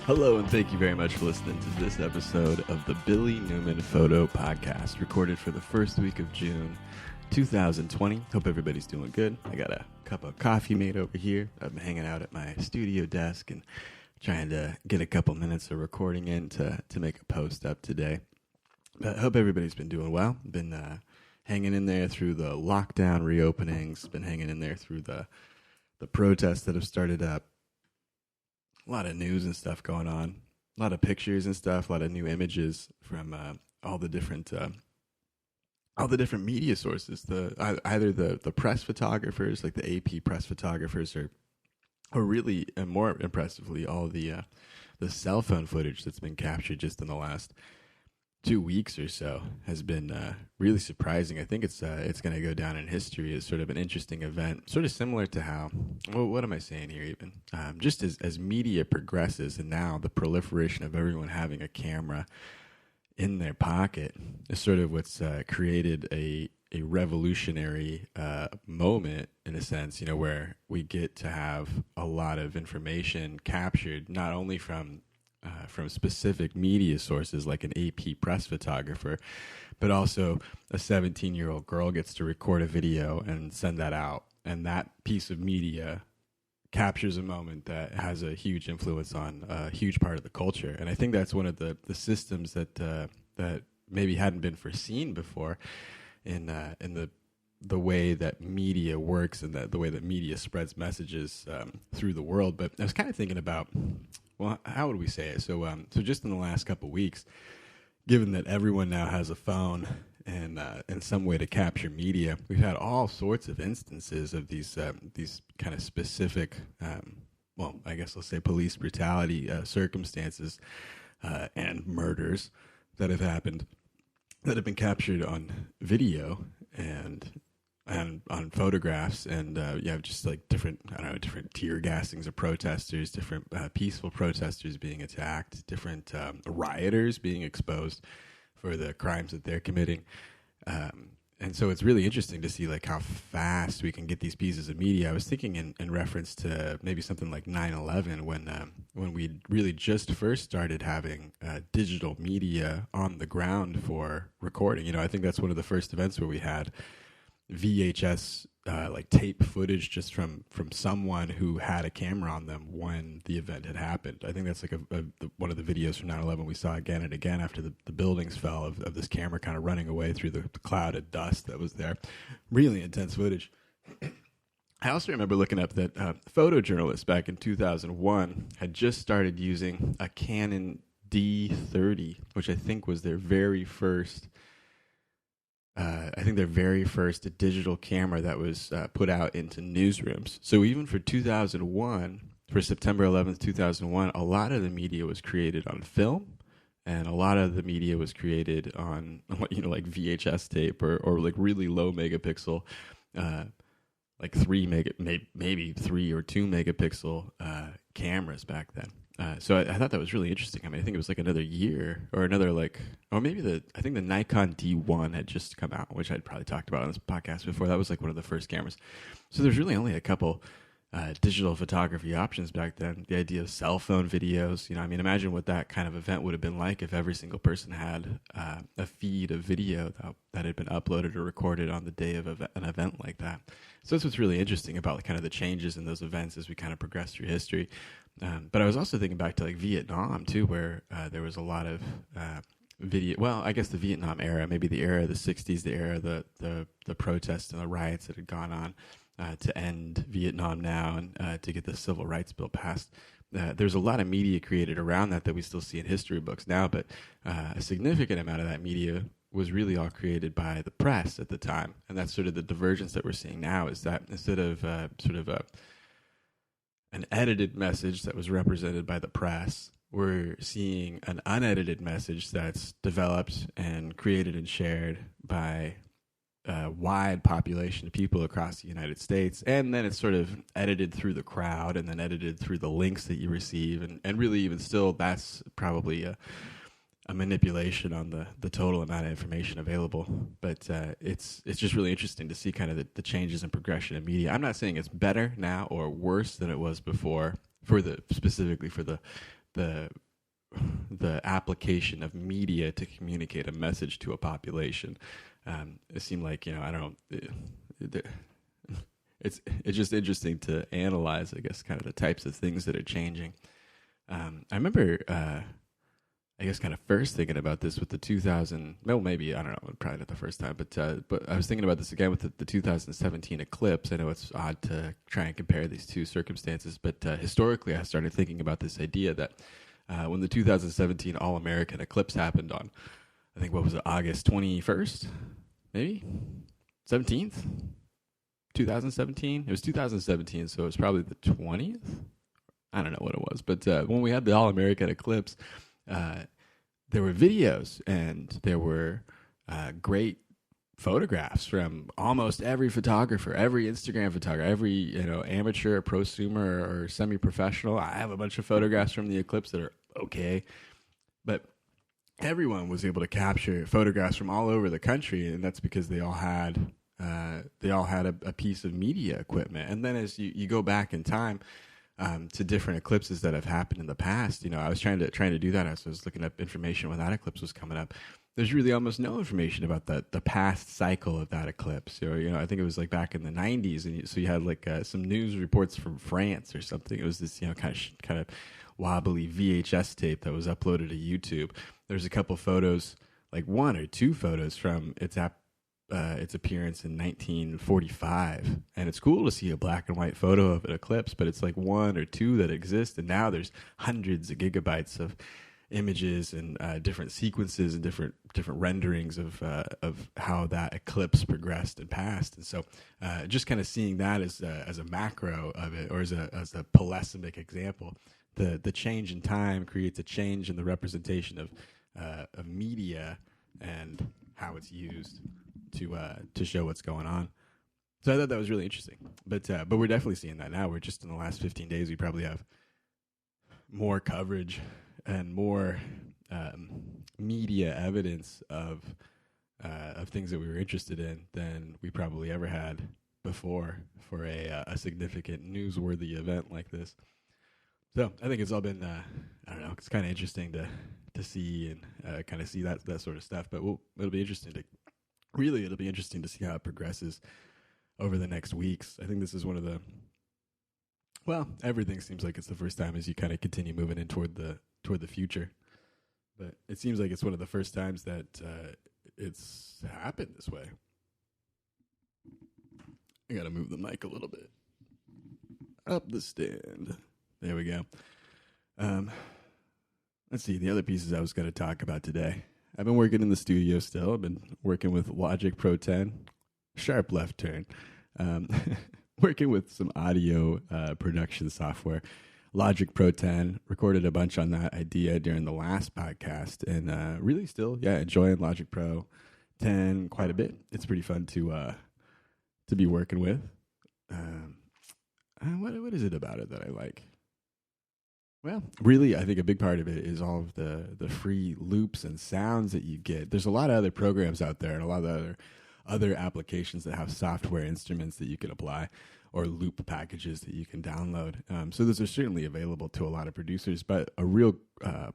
Hello, and thank you very much for listening to this episode of the Billy Newman Photo Podcast, recorded for the first week of June 2020. Hope everybody's doing good. I got a cup of coffee made over here. I've been hanging out at my studio desk and trying to get a couple minutes of recording in to make a post up today. But I hope everybody's been doing well. Been hanging in there through the lockdown reopenings. Been hanging in there through the protests that have started up. A lot of news and stuff going on. A lot of pictures and stuff. A lot of new images from all the different media sources. Either the press photographers, like the AP press photographers, or really, and more impressively, all the cell phone footage that's been captured just in the last 2 weeks or so has been really surprising. I think it's going to go down in history as sort of an interesting event, sort of similar to how, well, what am I saying here even? Just as media progresses and now the proliferation of everyone having a camera in their pocket is sort of what's created a revolutionary moment, in a sense, where we get to have a lot of information captured, not only from specific media sources like an AP press photographer, but also a 17-year-old girl gets to record a video and send that out. And that piece of media captures a moment that has a huge influence on a huge part of the culture. And I think that's one of the systems that maybe hadn't been foreseen before in the way that media works and the way that media spreads messages through the world. But I was kind of thinking about, well, how would we say it? So just in the last couple of weeks, given that everyone now has a phone and some way to capture media, we've had all sorts of instances of these kind of specific, well, I guess I'll say police brutality circumstances and murders that have happened, that have been captured on video and on photographs, and you have just like different tear gassings of protesters, different peaceful protesters being attacked, different rioters being exposed for the crimes that they're committing. And so it's really interesting to see like how fast we can get these pieces of media. I was thinking in reference to maybe something like 9/11 when we really just first started having digital media on the ground for recording. I think that's one of the first events where we had VHS like tape footage just from someone who had a camera on them when the event had happened. I think that's like one of the videos from 9/11 we saw again and again after the buildings fell, of this camera kind of running away through the cloud of dust that was there. Really intense footage. I also remember looking up that photojournalists back in 2001 had just started using a Canon D30, which I think was their very first digital camera that was put out into newsrooms. So even for 2001, for September 11th, 2001, a lot of the media was created on film, and a lot of the media was created on, like VHS tape or like really low megapixel, like maybe 3 or 2 megapixel cameras back then. So I thought that was really interesting. I mean, I think it was like another year or another I think the Nikon D1 had just come out, which I'd probably talked about on this podcast before. That was like one of the first cameras. So there's really only a couple digital photography options back then. The idea of cell phone videos, imagine what that kind of event would have been like if every single person had a feed of video that had been uploaded or recorded on the day of an event like that. So that's what's really interesting about kind of the changes in those events as we kind of progress through history. But I was also thinking back to like Vietnam too, where there was a lot of video. Well, I guess the Vietnam era, maybe the era of the 60s, the era of the protests and the riots that had gone on to end Vietnam now and to get the civil rights bill passed. There's a lot of media created around that we still see in history books now, but a significant amount of that media was really all created by the press at the time. And that's sort of the divergence that we're seeing now, is that instead of an edited message that was represented by the press, we're seeing an unedited message that's developed and created and shared by a wide population of people across the United States. And then it's sort of edited through the crowd and then edited through the links that you receive. And really, even still, that's probably a manipulation on the total amount of information available. But it's just really interesting to see kind of the changes in progression in media. I'm not saying it's better now or worse than it was before, specifically for the the application of media to communicate a message to a population. It seemed like, I don't know. It's just interesting to analyze, I guess, kind of the types of things that are changing. I remember, I guess, kind of first thinking about this with the 2000. Well, maybe, I don't know, probably not the first time, but I was thinking about this again with the 2017 eclipse. I know it's odd to try and compare these two circumstances, but historically, I started thinking about this idea that when the 2017 All-American eclipse happened on, I think, what was it, August 21st, maybe 17th. 2017. It was 2017, so it was probably the 20th. I don't know what it was, but when we had the All-American eclipse, there were videos and there were great photographs from almost every photographer, every Instagram photographer, every amateur, prosumer, or semi-professional. I have a bunch of photographs from the eclipse that are okay, but everyone was able to capture photographs from all over the country, and that's because they all had a piece of media equipment. And then as you go back in time to different eclipses that have happened in the past, I was trying to do that as I was looking up information when that eclipse was coming up. There's really almost no information about the past cycle of that eclipse. I think it was like back in the 90s, and so you had like some news reports from France or something. It was this kind of wobbly VHS tape that was uploaded to YouTube. There's a couple photos, like one or two photos from its appearance in 1945, and it's cool to see a black and white photo of an eclipse, but it's like one or two that exist, and now there's hundreds of gigabytes of images and different sequences and different renderings of how that eclipse progressed and passed. And so just kind of seeing that as a macro of it, or as a polysemic example, the change in time creates a change in the representation of media and how it's used to show what's going on. So I thought that was really interesting. But we're definitely seeing that now. We're just in the last 15 days, we probably have more coverage and more media evidence of things that we were interested in than we probably ever had before for a significant newsworthy event like this. So I think it's all been I don't know, it's kind of interesting to see and kind of see that sort of stuff. But it'll be interesting to see how it progresses over the next weeks. I think this is one of the, everything seems like it's the first time as you kind of continue moving in toward the future. But it seems like it's one of the first times that it's happened this way. I got to move the mic a little bit up the stand. There we go. Let's see, the other pieces I was going to talk about today. I've been working in the studio still. I've been working with Logic Pro 10, sharp left turn, working with some audio production software. Logic Pro 10, recorded a bunch on that idea during the last podcast, and really still, enjoying Logic Pro 10 quite a bit. It's pretty fun to be working with. What is it about it that I like? Well, really, I think a big part of it is all of the free loops and sounds that you get. There's a lot of other programs out there and a lot of other applications that have software instruments that you can apply or loop packages that you can download. So those are certainly available to a lot of producers, but a real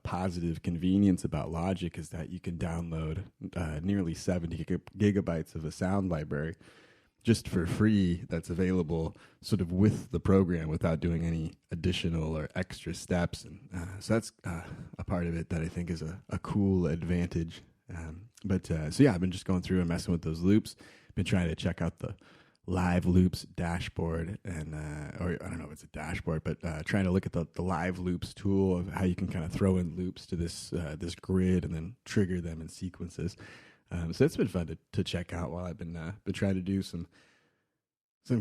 positive convenience about Logic is that you can download nearly 70 gigabytes of a sound library just for free that's available sort of with the program without doing any additional or extra steps. And so that's a part of it that I think is a cool advantage. So I've been just going through and messing with those loops. Been trying to check out the Live Loops dashboard, and or I don't know if it's a dashboard, but trying to look at the Live Loops tool of how you can kind of throw in loops to this grid and then trigger them in sequences. So it's been fun to check out while I've been trying to do some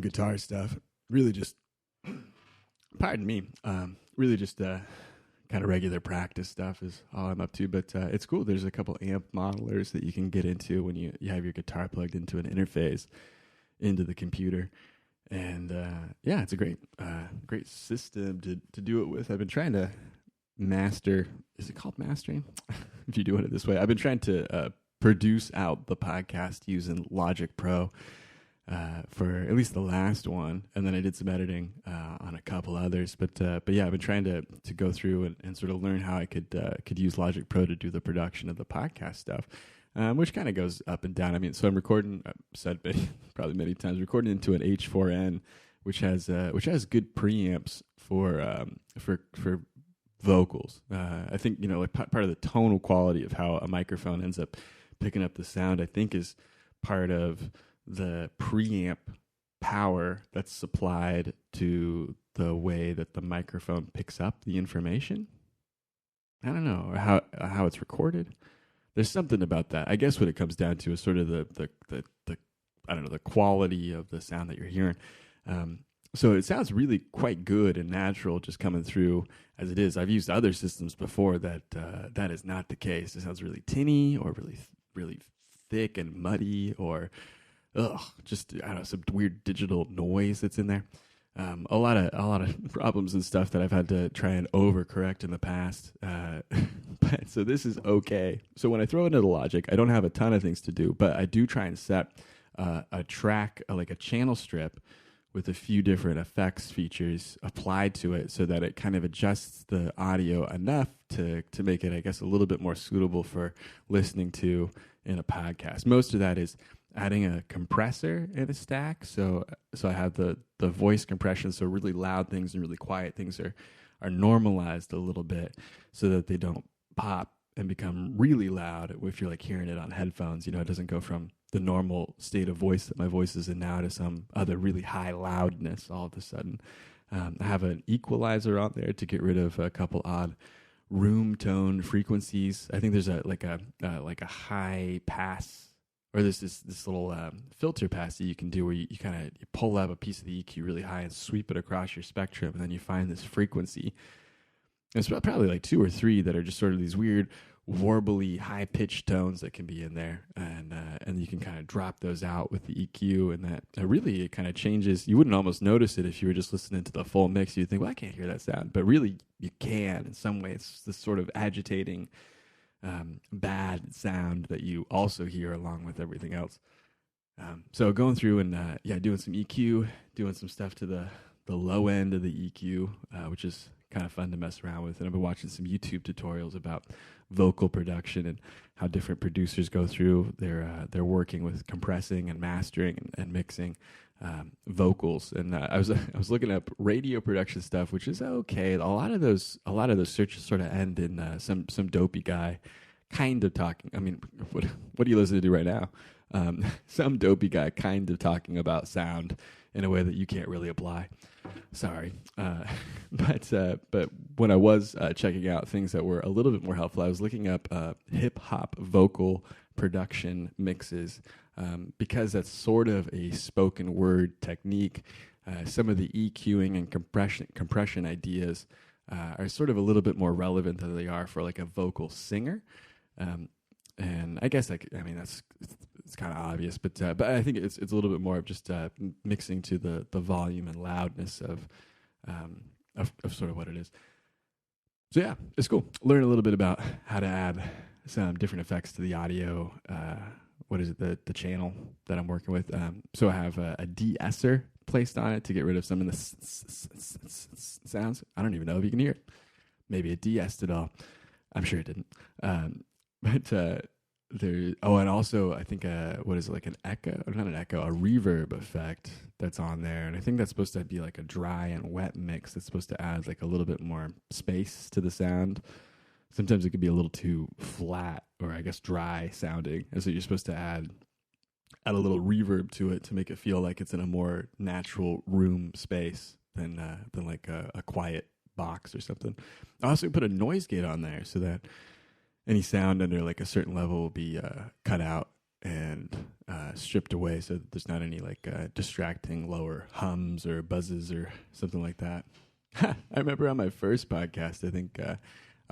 guitar stuff. Really just, pardon me, really just kind of regular practice stuff is all I'm up to. But it's cool. There's a couple amp modelers that you can get into when you have your guitar plugged into an interface into the computer. And it's a great system to do it with. I've been trying to master. Is it called mastering? If you're doing it this way, I've been trying to produce out the podcast using Logic Pro. for at least the last one, and then I did some editing on a couple others. But yeah, I've been trying to go through and sort of learn how I could use Logic Pro to do the production of the podcast stuff, which kind of goes up and down. I mean, so I'm recording. I've said probably many times, recording into an H4n, which has good preamps for vocals. I think like part of the tonal quality of how a microphone ends up picking up the sound, I think, is part of the preamp power that's supplied to the way that the microphone picks up the information. I don't know, or how it's recorded. There's something about that. I guess what it comes down to is sort of the I don't know, the quality of the sound that you're hearing. So it sounds really quite good and natural just coming through as it is. I've used other systems before that is not the case. It sounds really tinny or really thick and muddy, or just I don't know, some weird digital noise that's in there. A lot of problems and stuff that I've had to try and overcorrect in the past. But so this is okay. So when I throw into the Logic, I don't have a ton of things to do, but I do try and set a track, like a channel strip, with a few different effects features applied to it, so that it kind of adjusts the audio enough to make it, I guess, a little bit more suitable for listening to in a podcast. Most of that is adding a compressor in a stack. So I have the voice compression, so really loud things and really quiet things are normalized a little bit so that they don't pop and become really loud if you're like hearing it on headphones. It doesn't go from the normal state of voice that my voice is in now to some other really high loudness all of a sudden. I have an equalizer on there to get rid of a couple odd room tone frequencies. I think there's a high pass, or there's this little filter pass that you can do where you kind of pull up a piece of the EQ really high and sweep it across your spectrum, and then you find this frequency. It's probably like 2 or 3 that are just sort of these weird warbly high pitched tones that can be in there, and you can kind of drop those out with the EQ, and that really it kind of changes. You wouldn't almost notice it if you were just listening to the full mix. You'd think, well, I can't hear that sound, but really you can in some way. It's this sort of agitating bad sound that you also hear along with everything else. So going through and doing some EQ, doing some stuff to the low end of the EQ, which is kind of fun to mess around with. And I've been watching some YouTube tutorials about vocal production and how different producers go through they're working with compressing and mastering and mixing vocals. And I was looking up radio production stuff, which is okay. A lot of those searches sort of end in some dopey guy kind of talking. I mean, what are you listening to right now? Some dopey guy kind of talking about sound in a way that you can't really apply. Sorry. But when I was checking out things that were a little bit more helpful, I was looking up hip-hop vocal production mixes, because that's sort of a spoken word technique. Some of the EQing and compression ideas are sort of a little bit more relevant than they are for like a vocal singer. And I guess it's kind of obvious, but I think it's a little bit more of just mixing to the volume and loudness of sort of what it is. So yeah, it's cool. Learn a little bit about how to add some different effects to the audio. What is it? The channel that I'm working with. So I have a de-esser placed on it to get rid of some of the sounds. I don't even know if you can hear it. Maybe it de-essed it all. I'm sure it didn't. And also I think what is it, like an echo? Not an echo, a reverb effect that's on there, and I think that's supposed to be like a dry and wet mix. That's supposed to add like a little bit more space to the sound. Sometimes it could be a little too flat, or I guess dry sounding, and so you're supposed to add a little reverb to it to make it feel like it's in a more natural room space than like a quiet box or something. I also put a noise gate on there so that any sound under like a certain level will be cut out and stripped away, so that there's not any like distracting lower hums or buzzes or something like that. I remember on my first podcast, I think I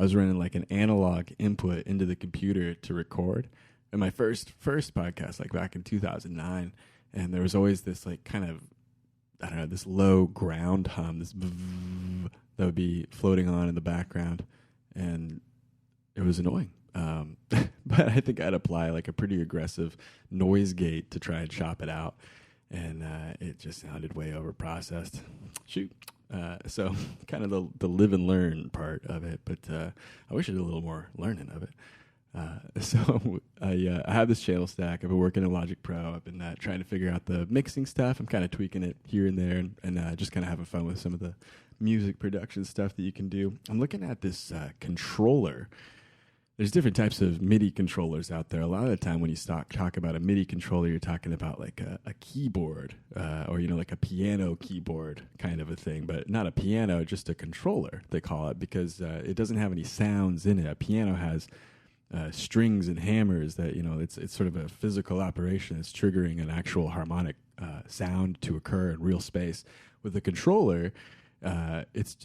was running like an analog input into the computer to record. And my first podcast, like back in 2009, and there was always this like kind of, I don't know, this low ground hum, this that would be floating on in the background, and it was annoying. But I think I'd apply like a pretty aggressive noise gate to try and chop it out. and it just sounded way over processed. Shoot. So kind of the live and learn part of it, but I wish I did a little more learning of it. So I have this channel stack. I've been working in Logic Pro. I've been trying to figure out the mixing stuff. I'm kind of tweaking it here and there, and just kind of having fun with some of the music production stuff that you can do. I'm looking at this controller. There's different types of MIDI controllers out there. A lot of the time when you talk about a MIDI controller, you're talking about like a keyboard or, like a piano keyboard kind of a thing, but not a piano, just a controller, they call it, because it doesn't have any sounds in it. A piano has strings and hammers that, it's sort of a physical operation. It's triggering an actual harmonic sound to occur in real space. With a controller, it's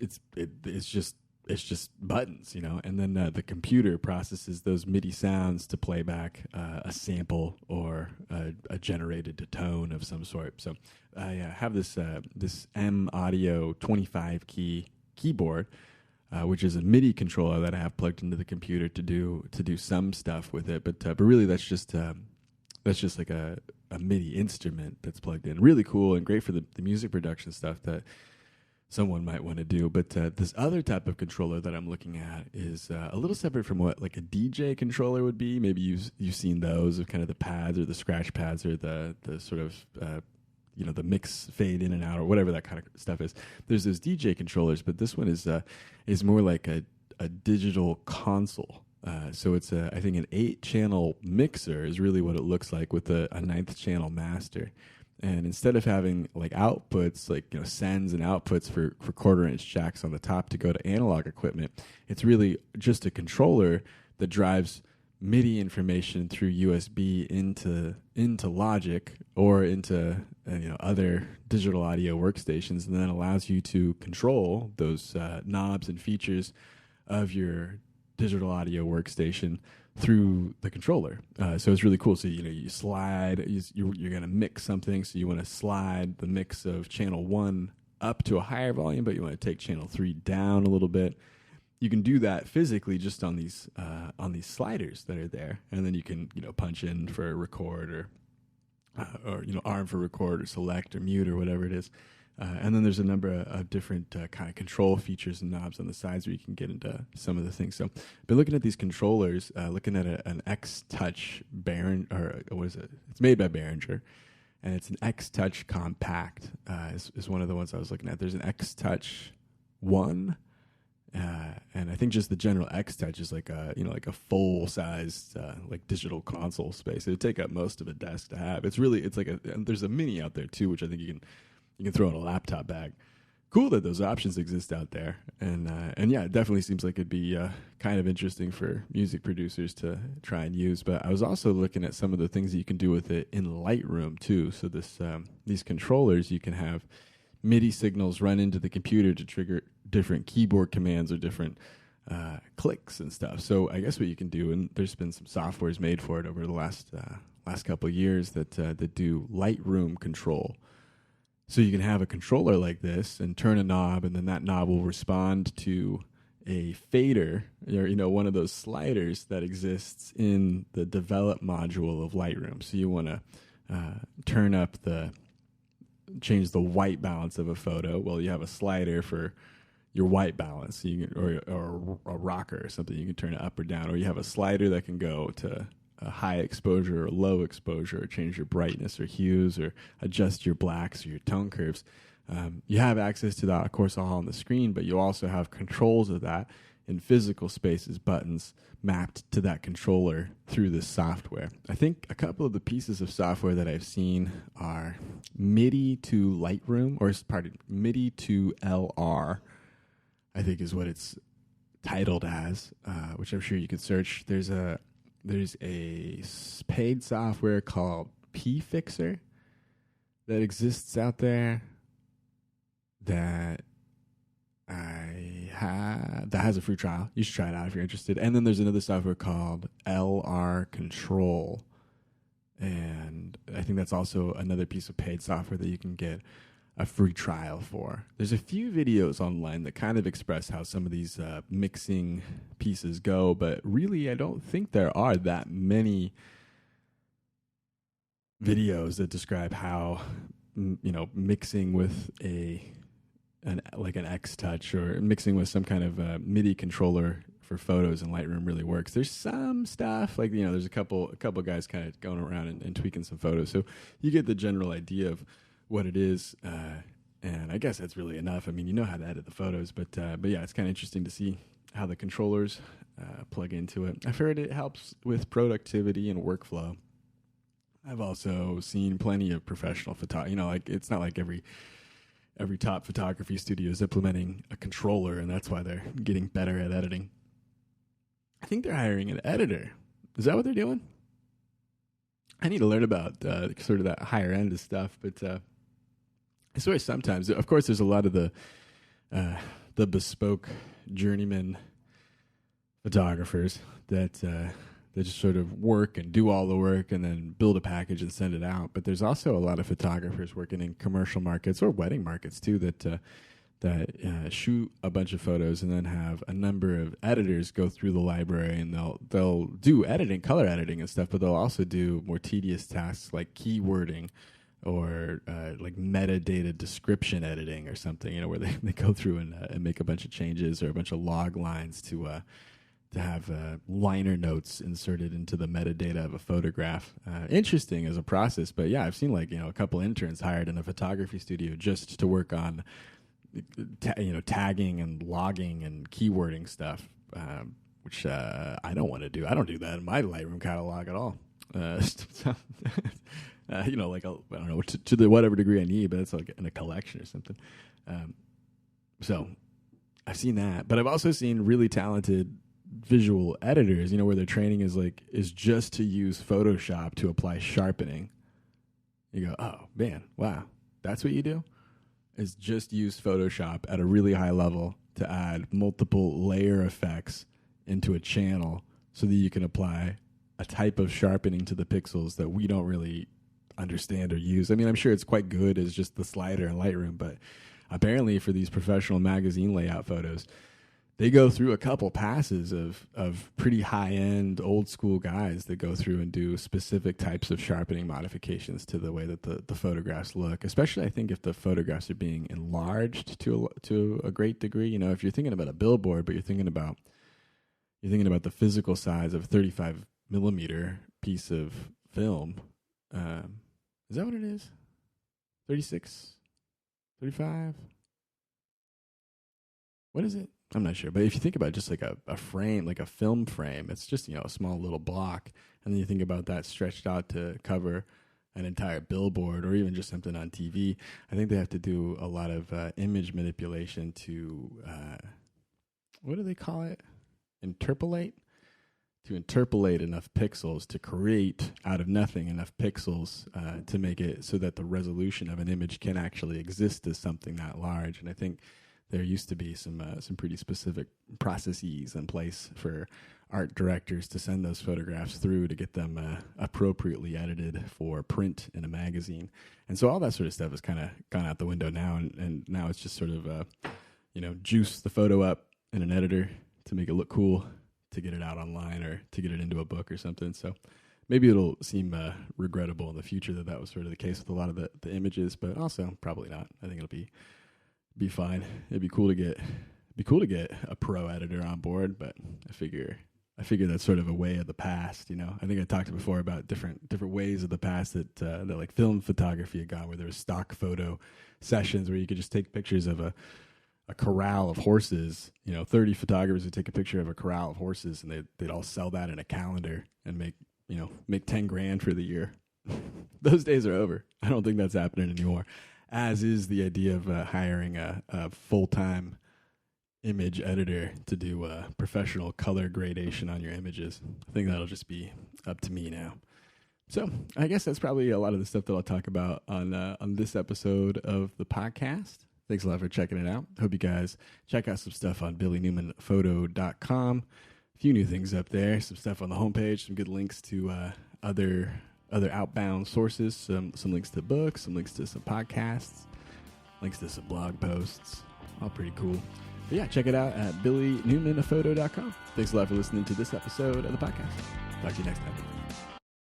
just buttons, and then the computer processes those MIDI sounds to play back a sample or a generated tone of some sort. So I have this M Audio 25 key keyboard, which is a MIDI controller that I have plugged into the computer to do some stuff with it. But really that's just like a MIDI instrument that's plugged in. Really cool and great for the music production stuff that someone might want to do. But this other type of controller that I'm looking at is a little separate from what like a DJ controller would be. Maybe you've seen those of kind of the pads or the scratch pads or the sort of the mix fade in and out or whatever that kind of stuff is. There's those DJ controllers, but this one is more like a digital console. So it's I think an 8-channel mixer is really what it looks like with a 9th channel master. And instead of having like outputs, like sends and outputs for 1/4-inch jacks on the top to go to analog equipment, it's really just a controller that drives MIDI information through USB into Logic or into other digital audio workstations, and then allows you to control those knobs and features of your digital audio workstation through the controller. So it's really cool. So you slide, you're going to mix something, so you want to slide the mix of channel 1 up to a higher volume, but you want to take channel 3 down a little bit. You can do that physically just on these sliders that are there, and then you can punch in for record or arm for record or select or mute or whatever it is. And then there's a number of different kind of control features and knobs on the sides where you can get into some of the things. So I've been looking at these controllers, looking at an X-Touch Behringer, or what is it? It's made by Behringer, and it's an X-Touch Compact is one of the ones I was looking at. There's an X-Touch 1, and I think just the general X-Touch is like a full-sized like digital console space. It would take up most of a desk to have. It's like and there's a Mini out there too, which I think you can throw in a laptop bag. Cool that those options exist out there. And yeah, it definitely seems like it'd be kind of interesting for music producers to try and use. But I was also looking at some of the things that you can do with it in Lightroom too. So these controllers, you can have MIDI signals run into the computer to trigger different keyboard commands or different clicks and stuff. So I guess what you can do, and there's been some softwares made for it over the last couple of years that do Lightroom control. So you can have a controller like this and turn a knob, and then that knob will respond to a fader, or one of those sliders that exists in the develop module of Lightroom. So you want to change the white balance of a photo. Well, you have a slider for your white balance, so or a rocker or something. You can turn it up or down, or you have a slider that can go to a high exposure or low exposure, or change your brightness or hues, or adjust your blacks or your tone curves. You have access to that, of course, all on the screen, but you also have controls of that in physical spaces, buttons mapped to that controller through this software. I think a couple of the pieces of software that I've seen are Midi to Lightroom, Midi to LR, I think is what it's titled as, which I'm sure you can search. There's a paid software called P-Fixer that exists out there that has a free trial. You should try it out if you're interested. And then there's another software called LR Control, and I think that's also another piece of paid software that you can get a free trial for. There's a few videos online that kind of express how some of these mixing pieces go, but really I don't think there are that many videos that describe how mixing with an X Touch or mixing with some kind of MIDI controller for photos in Lightroom really works. There's some stuff like, there's a couple guys kind of going around and tweaking some photos. So you get the general idea of what it is. And I guess that's really enough. I mean, you know how to edit the photos, but yeah, it's kind of interesting to see how the controllers plug into it. I've heard it helps with productivity and workflow. I've also seen plenty of professional photography. It's not like every top photography studio is implementing a controller, and that's why they're getting better at editing. I think they're hiring an editor. Is that what they're doing? I need to learn about sort of that higher end of stuff, but I swear sometimes, of course, there's a lot of the bespoke journeyman photographers that just sort of work and do all the work and then build a package and send it out. But there's also a lot of photographers working in commercial markets or wedding markets too that shoot a bunch of photos and then have a number of editors go through the library, and they'll do editing, color editing and stuff, but they'll also do more tedious tasks like keywording or like metadata description editing or something, where they go through and make a bunch of changes or a bunch of log lines to have liner notes inserted into the metadata of a photograph. Interesting as a process, but yeah, I've seen a couple interns hired in a photography studio just to work on tagging and logging and keywording stuff, which I don't want to do. I don't do that in my Lightroom catalog at all. I don't know, to the whatever degree I need, but it's like in a collection or something. So I've seen that, but I've also seen really talented visual editors, where their training is just to use Photoshop to apply sharpening. You go, oh man, wow, that's what you do? Is just use Photoshop at a really high level to add multiple layer effects into a channel so that you can apply a type of sharpening to the pixels that we don't really understand or use. I mean, I'm sure it's quite good as just the slider in Lightroom, but apparently for these professional magazine layout photos, they go through a couple passes of pretty high-end, old-school guys that go through and do specific types of sharpening modifications to the way that the photographs look, especially I think if the photographs are being enlarged to a great degree. If you're thinking about a billboard, but you're thinking about the physical size of a 35 millimeter piece of film. Is that what it is? 36? 35? What is it? I'm not sure, but if you think about just like a frame, like a film frame, it's just, a small little block. And then you think about that stretched out to cover an entire billboard or even just something on TV. I think they have to do a lot of image manipulation to, what do they call it? Interpolate? To interpolate enough pixels to create out of nothing enough pixels to make it so that the resolution of an image can actually exist as something that large. And I think there used to be some pretty specific processes in place for art directors to send those photographs through to get them appropriately edited for print in a magazine. And so all that sort of stuff has kind of gone out the window now, and now it's just sort of, juice the photo up in an editor to make it look cool, to get it out online or to get it into a book or something. So maybe it'll seem regrettable in the future that was sort of the case with a lot of the images, but also probably not. I think it'll be fine. It'd be cool to get a pro editor on board, but I figure that's sort of a way of the past. I think I talked before about different ways of the past that like film photography had gone, where there was stock photo sessions where you could just take pictures of a corral of horses. 30 photographers would take a picture of a corral of horses, and they'd all sell that in a calendar and make 10 grand for the year. Those days are over. I don't think that's happening anymore. As is the idea of hiring a full-time image editor to do professional color gradation on your images. I think that'll just be up to me now. So I guess that's probably a lot of the stuff that I'll talk about on this episode of the podcast. Thanks a lot for checking it out. Hope you guys check out some stuff on billynewmanphoto.com. A few new things up there, some stuff on the homepage, some good links to other outbound sources, some links to books, some links to some podcasts, links to some blog posts. All pretty cool. But yeah, check it out at billynewmanphoto.com. Thanks a lot for listening to this episode of the podcast. Talk to you next time.